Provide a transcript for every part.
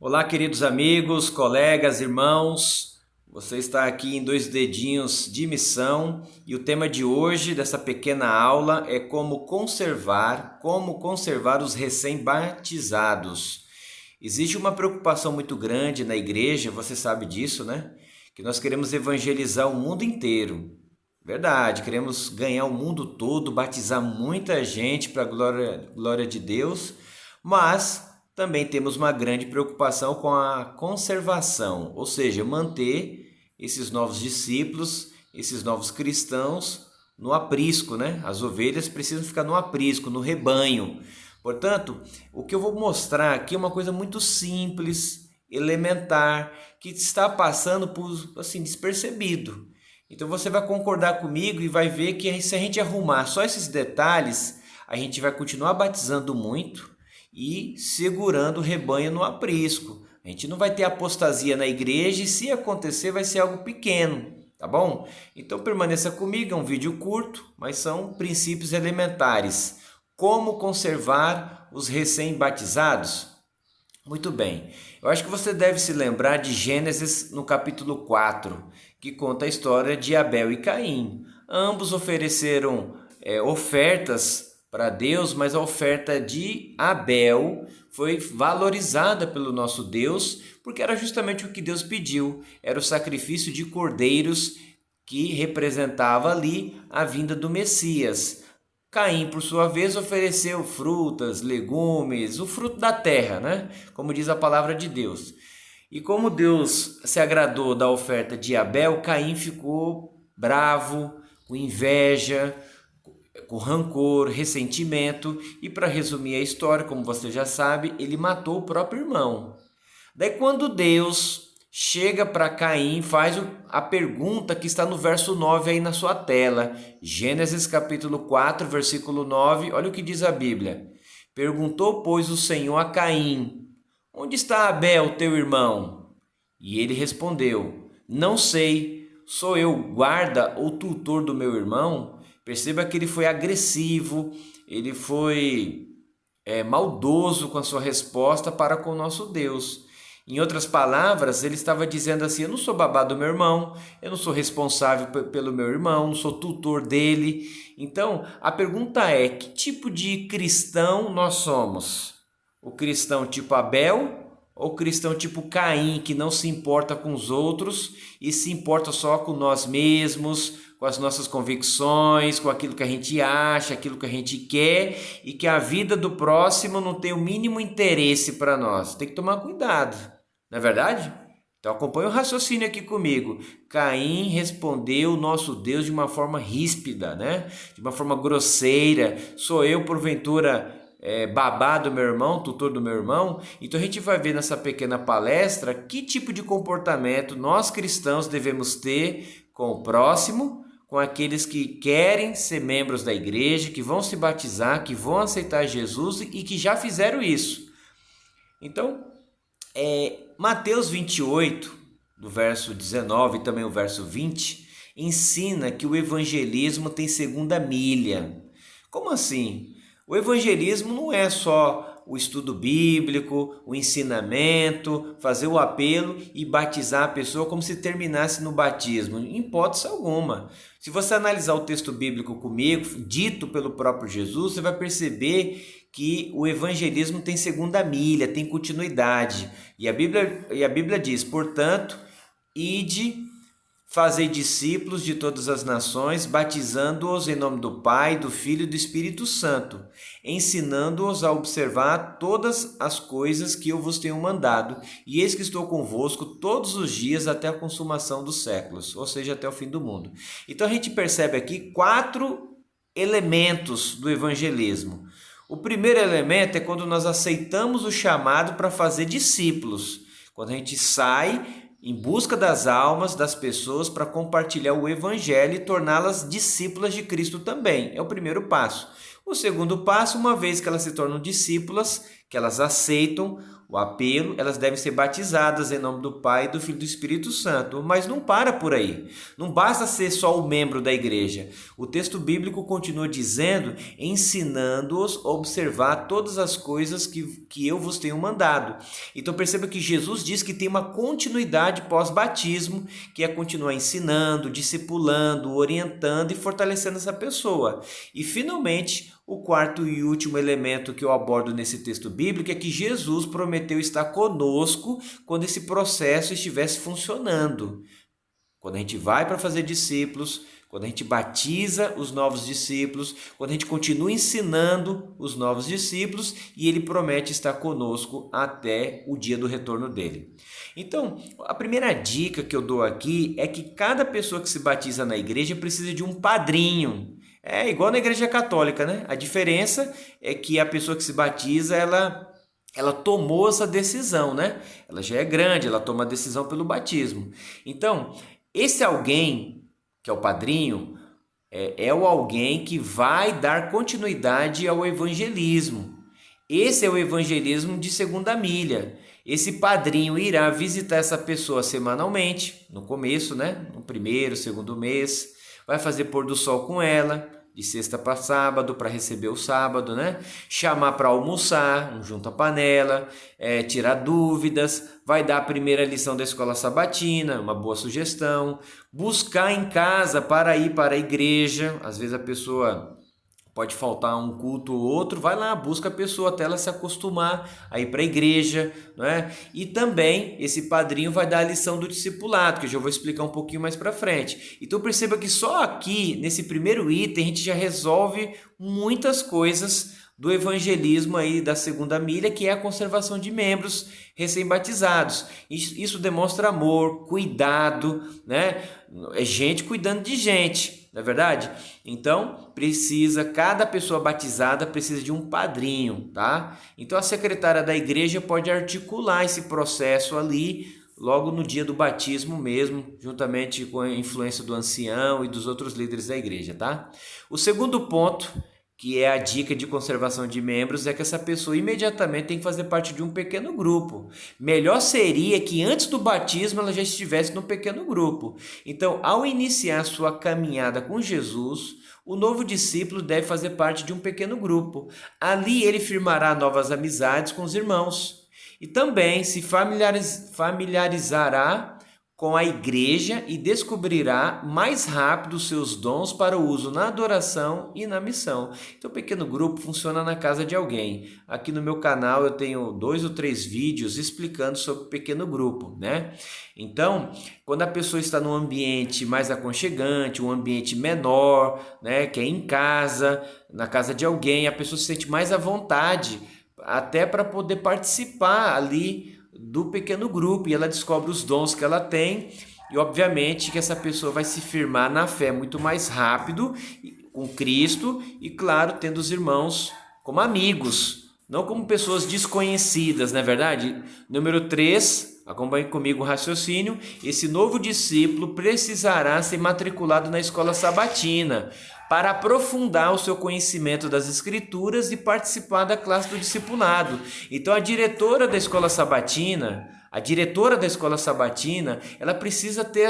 Olá, queridos amigos, colegas, irmãos. Você está aqui em Dois Dedinhos de Missão e o tema de hoje dessa pequena aula é como conservar os recém-batizados. Existe uma preocupação muito grande na igreja, você sabe disso, né? Que nós queremos evangelizar o mundo inteiro. Verdade, queremos ganhar o mundo todo, batizar muita gente para a glória de Deus, mas também temos uma grande preocupação com a conservação, ou seja, manter esses novos discípulos, esses novos cristãos no aprisco, né? As ovelhas precisam ficar no aprisco, no rebanho. Portanto, o que eu vou mostrar aqui é uma coisa muito simples, elementar, que está passando por assim despercebido. Então você vai concordar comigo e vai ver que se a gente arrumar só esses detalhes, a gente vai continuar batizando muito e segurando o rebanho no aprisco. A gente não vai ter apostasia na igreja e se acontecer vai ser algo pequeno, tá bom? Então permaneça comigo, é um vídeo curto, mas são princípios elementares. Como conservar os recém-batizados? Muito bem. Eu acho que você deve se lembrar de Gênesis no capítulo 4, que conta a história de Abel e Caim. Ambos ofereceram ofertas para Deus, mas a oferta de Abel foi valorizada pelo nosso Deus, porque era justamente o que Deus pediu. Era o sacrifício de cordeiros que representava ali a vinda do Messias. Caim, por sua vez, ofereceu frutas, legumes, o fruto da terra, né? Como diz a palavra de Deus. E como Deus se agradou da oferta de Abel, Caim ficou bravo, com inveja, com rancor, ressentimento, e para resumir a história, como você já sabe, ele matou o próprio irmão. Daí quando Deus chega para Caim, faz a pergunta que está no verso 9 aí na sua tela. Gênesis capítulo 4, versículo 9, olha o que diz a Bíblia. Perguntou, pois, o Senhor a Caim: onde está Abel, teu irmão? E ele respondeu: não sei, sou eu guarda ou tutor do meu irmão? Perceba que ele foi agressivo, ele foi maldoso com a sua resposta para com o nosso Deus. Em outras palavras, ele estava dizendo assim: eu não sou babá do meu irmão, eu não sou responsável pelo meu irmão, não sou tutor dele. Então, a pergunta é: que tipo de cristão nós somos? O cristão tipo Abel ou o cristão tipo Caim, que não se importa com os outros e se importa só com nós mesmos, com as nossas convicções, com aquilo que a gente acha, aquilo que a gente quer e que a vida do próximo não tem o mínimo interesse para nós? Tem que tomar cuidado, não é verdade? Então acompanhe o raciocínio aqui comigo. Caim respondeu o nosso Deus de uma forma ríspida, né? De uma forma grosseira. Sou eu, porventura, babá do meu irmão, tutor do meu irmão? Então a gente vai ver nessa pequena palestra que tipo de comportamento nós cristãos devemos ter com o próximo, com aqueles que querem ser membros da igreja, que vão se batizar, que vão aceitar Jesus e que já fizeram isso. Então, Mateus 28, do verso 19 e também o verso 20, ensina que o evangelismo tem segunda milha. Como assim? O evangelismo não é só o estudo bíblico, o ensinamento, fazer o apelo e batizar a pessoa como se terminasse no batismo, em hipótese alguma. Se você analisar o texto bíblico comigo, dito pelo próprio Jesus, você vai perceber que o evangelismo tem segunda milha, tem continuidade. E a Bíblia diz, portanto, ide, fazei discípulos de todas as nações, batizando-os em nome do Pai, do Filho e do Espírito Santo, ensinando-os a observar todas as coisas que eu vos tenho mandado, e eis que estou convosco todos os dias até a consumação dos séculos, ou seja, até o fim do mundo. Então a gente percebe aqui 4 elementos do evangelismo. O primeiro elemento é quando nós aceitamos o chamado para fazer discípulos, quando a gente sai em busca das almas das pessoas para compartilhar o evangelho e torná-las discípulas de Cristo também. É o primeiro passo. O segundo passo, uma vez que elas se tornam discípulas, que elas aceitam o apelo, elas devem ser batizadas em nome do Pai, do Filho e do Espírito Santo. Mas não para por aí. Não basta ser só o membro da igreja. O texto bíblico continua dizendo, ensinando-os a observar todas as coisas que eu vos tenho mandado. Então perceba que Jesus diz que tem uma continuidade pós-batismo, que é continuar ensinando, discipulando, orientando e fortalecendo essa pessoa. E finalmente, o quarto e último elemento que eu abordo nesse texto bíblico é que Jesus prometeu estar conosco quando esse processo estivesse funcionando. Quando a gente vai para fazer discípulos, quando a gente batiza os novos discípulos, quando a gente continua ensinando os novos discípulos, e ele promete estar conosco até o dia do retorno dele. Então, a primeira dica que eu dou aqui é que cada pessoa que se batiza na igreja precisa de um padrinho. É igual na igreja católica, né? A diferença é que a pessoa que se batiza, ela tomou essa decisão, né? Ela já é grande, ela toma a decisão pelo batismo. Então, esse alguém, que é o padrinho, é o alguém que vai dar continuidade ao evangelismo. Esse é o evangelismo de segunda milha. Esse padrinho irá visitar essa pessoa semanalmente, no começo, né? No primeiro, segundo mês. Vai fazer pôr do sol com ela, de sexta para sábado, para receber o sábado, né? Chamar para almoçar, um junto à panela, tirar dúvidas, vai dar a primeira lição da escola sabatina, uma boa sugestão. Buscar em casa para ir para a igreja, às vezes a pessoa pode faltar um culto ou outro, vai lá, busca a pessoa até ela se acostumar a ir para a igreja, não é? E também esse padrinho vai dar a lição do discipulado, que eu já vou explicar um pouquinho mais para frente. Então perceba que só aqui, nesse primeiro item, a gente já resolve muitas coisas do evangelismo aí da segunda milha, que é a conservação de membros recém-batizados. Isso demonstra amor, cuidado, né? É gente cuidando de gente. Não é verdade? Então, cada pessoa batizada precisa de um padrinho, tá? Então, a secretária da igreja pode articular esse processo ali, logo no dia do batismo mesmo, juntamente com a influência do ancião e dos outros líderes da igreja, tá? O segundo ponto, que é a dica de conservação de membros, é que essa pessoa imediatamente tem que fazer parte de um pequeno grupo. Melhor seria que antes do batismo ela já estivesse no pequeno grupo. Então, ao iniciar sua caminhada com Jesus, o novo discípulo deve fazer parte de um pequeno grupo. Ali ele firmará novas amizades com os irmãos e também se familiarizará com a igreja e descobrirá mais rápido os seus dons para o uso na adoração e na missão. Então, o pequeno grupo funciona na casa de alguém. Aqui no meu canal eu tenho 2 ou 3 vídeos explicando sobre o pequeno grupo, né? Então, quando a pessoa está num ambiente mais aconchegante, um ambiente menor, né, que é em casa, na casa de alguém, a pessoa se sente mais à vontade, até para poder participar ali do pequeno grupo, e ela descobre os dons que ela tem, e obviamente que essa pessoa vai se firmar na fé muito mais rápido com Cristo, e claro, tendo os irmãos como amigos, não como pessoas desconhecidas, não é verdade? Número 3, acompanhe comigo o raciocínio. Esse novo discípulo precisará ser matriculado na escola sabatina para aprofundar o seu conhecimento das escrituras e participar da classe do discipulado. Então a diretora da escola sabatina, ela precisa ter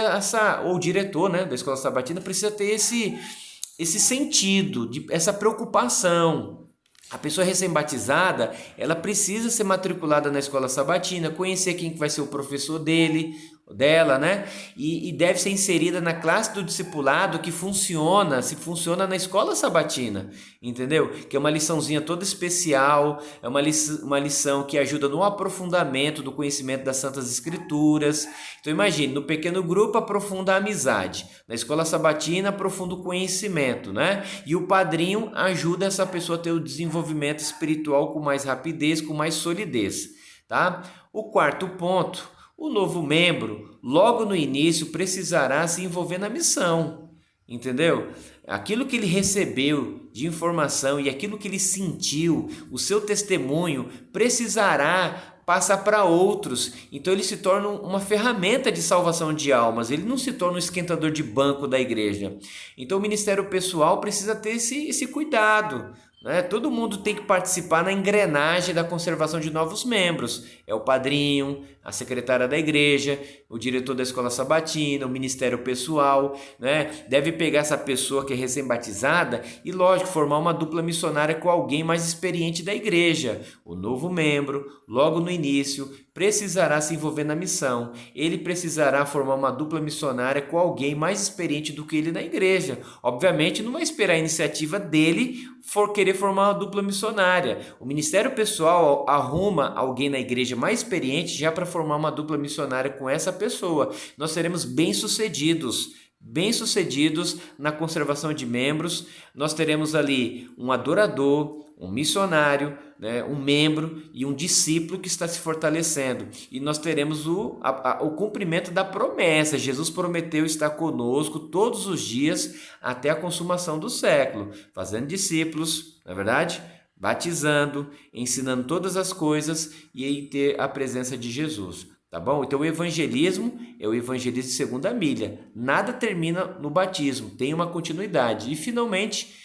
ou o diretor, né, da escola sabatina precisa ter esse sentido, essa preocupação. A pessoa recém-batizada, ela precisa ser matriculada na escola sabatina, conhecer quem vai ser o professor dela, né? E deve ser inserida na classe do discipulado que funciona na escola sabatina, entendeu? Que é uma liçãozinha toda especial, é uma lição que ajuda no aprofundamento do conhecimento das Santas Escrituras. Então imagine, no pequeno grupo aprofunda a amizade, na escola sabatina aprofunda o conhecimento, né? E o padrinho ajuda essa pessoa a ter o desenvolvimento espiritual com mais rapidez, com mais solidez, tá? O quarto ponto: o novo membro, logo no início, precisará se envolver na missão, entendeu? Aquilo que ele recebeu de informação e aquilo que ele sentiu, o seu testemunho, precisará passar para outros. Então ele se torna uma ferramenta de salvação de almas, ele não se torna um esquentador de banco da igreja. Então o ministério pessoal precisa ter esse cuidado, né? Todo mundo tem que participar na engrenagem da conservação de novos membros. É o padrinho, a secretária da igreja, o diretor da escola sabatina, o ministério pessoal, né? Deve pegar essa pessoa que é recém-batizada e, lógico, formar uma dupla missionária com alguém mais experiente da igreja. O novo membro, logo no início, precisará se envolver na missão. Ele precisará formar uma dupla missionária com alguém mais experiente do que ele na igreja. Obviamente, não vai esperar a iniciativa dele for querer formar uma dupla missionária. O ministério pessoal arruma alguém na igreja mais experiente já para formar uma dupla missionária com essa pessoa. Nós seremos bem-sucedidos na conservação de membros. Nós teremos ali um adorador, um missionário, né, um membro e um discípulo que está se fortalecendo. E nós teremos o cumprimento da promessa. Jesus prometeu estar conosco todos os dias até a consumação do século, fazendo discípulos, não é verdade? Batizando, ensinando todas as coisas e aí ter a presença de Jesus. Tá bom? Então o evangelismo é o evangelismo de segunda milha. Nada termina no batismo, tem uma continuidade. E finalmente,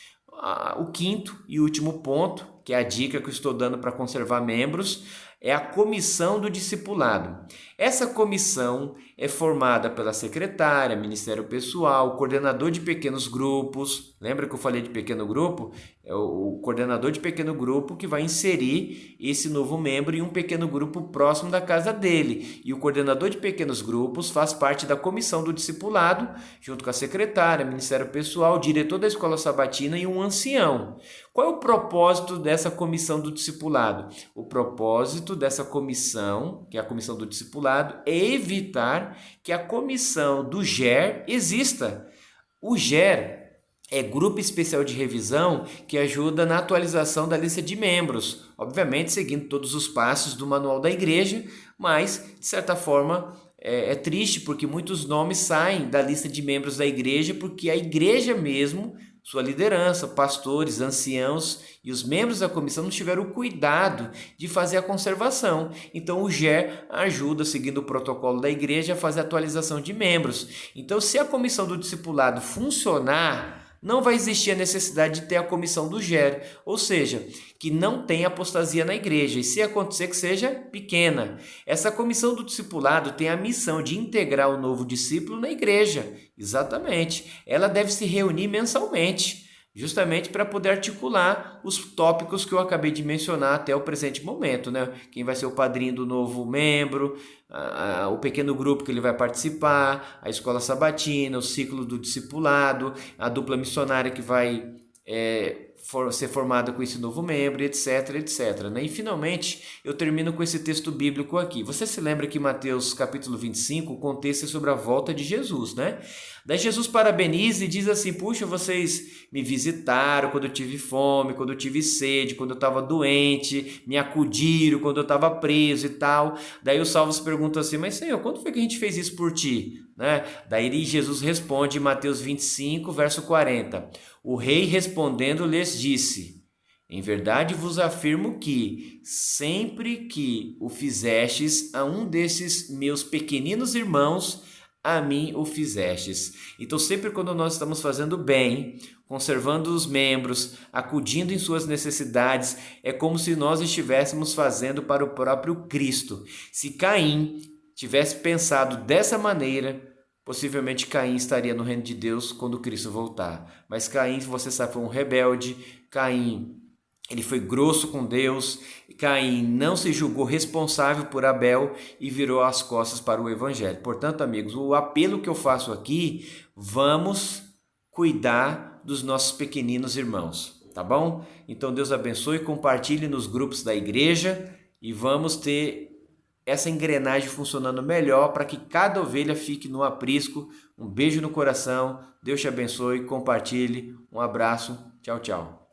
o quinto e último ponto, que é a dica que eu estou dando para conservar membros, é a comissão do discipulado. Essa comissão é formada pela secretária, ministério pessoal, coordenador de pequenos grupos. Lembra que eu falei de pequeno grupo? É o coordenador de pequeno grupo que vai inserir esse novo membro em um pequeno grupo próximo da casa dele. E o coordenador de pequenos grupos faz parte da comissão do discipulado, junto com a secretária, ministério pessoal, diretor da escola sabatina e um ancião. Qual é o propósito dessa comissão do discipulado? O propósito dessa comissão, que é a comissão do discipulado, é evitar que a comissão do GER exista. O GER é Grupo Especial de Revisão, que ajuda na atualização da lista de membros, obviamente seguindo todos os passos do manual da igreja, mas de certa forma é triste porque muitos nomes saem da lista de membros da igreja porque a igreja mesmo, sua liderança, pastores, anciãos e os membros da comissão não tiveram o cuidado de fazer a conservação. Então o GER ajuda, seguindo o protocolo da igreja, a fazer a atualização de membros. Então, se a comissão do discipulado funcionar, não vai existir a necessidade de ter a comissão do GER, ou seja, que não tem apostasia na igreja, e se acontecer que seja pequena. Essa comissão do discipulado tem a missão de integrar o novo discípulo na igreja, exatamente. Ela deve se reunir mensalmente, justamente para poder articular os tópicos que eu acabei de mencionar até o presente momento, né? Quem vai ser o padrinho do novo membro, o pequeno grupo que ele vai participar, a escola sabatina, o ciclo do discipulado, a dupla missionária que vai ser formada com esse novo membro, etc, etc, né? E finalmente eu termino com esse texto bíblico aqui. Você se lembra que Mateus capítulo 25, o contexto é sobre a volta de Jesus, né? Daí Jesus parabeniza e diz assim: puxa, vocês me visitaram quando eu tive fome, quando eu tive sede, quando eu estava doente, me acudiram quando eu estava preso e tal. Daí os salvos perguntam assim: mas Senhor, quando foi que a gente fez isso por ti? Né? Daí Jesus responde em Mateus 25, verso 40. O rei respondendo lhes disse: em verdade vos afirmo que, sempre que o fizestes a um desses meus pequeninos irmãos, a mim o fizestes. Então, sempre quando nós estamos fazendo bem, conservando os membros, acudindo em suas necessidades, é como se nós estivéssemos fazendo para o próprio Cristo. Se Caim tivesse pensado dessa maneira, possivelmente Caim estaria no reino de Deus quando Cristo voltar. Mas Caim, você sabe, foi um rebelde. Caim, ele foi grosso com Deus. Caim não se julgou responsável por Abel e virou as costas para o evangelho. Portanto, amigos, o apelo que eu faço aqui, vamos cuidar dos nossos pequeninos irmãos, tá bom? Então Deus abençoe, compartilhe nos grupos da igreja e vamos ter essa engrenagem funcionando melhor para que cada ovelha fique no aprisco. Um beijo no coração, Deus te abençoe, compartilhe, um abraço, tchau, tchau.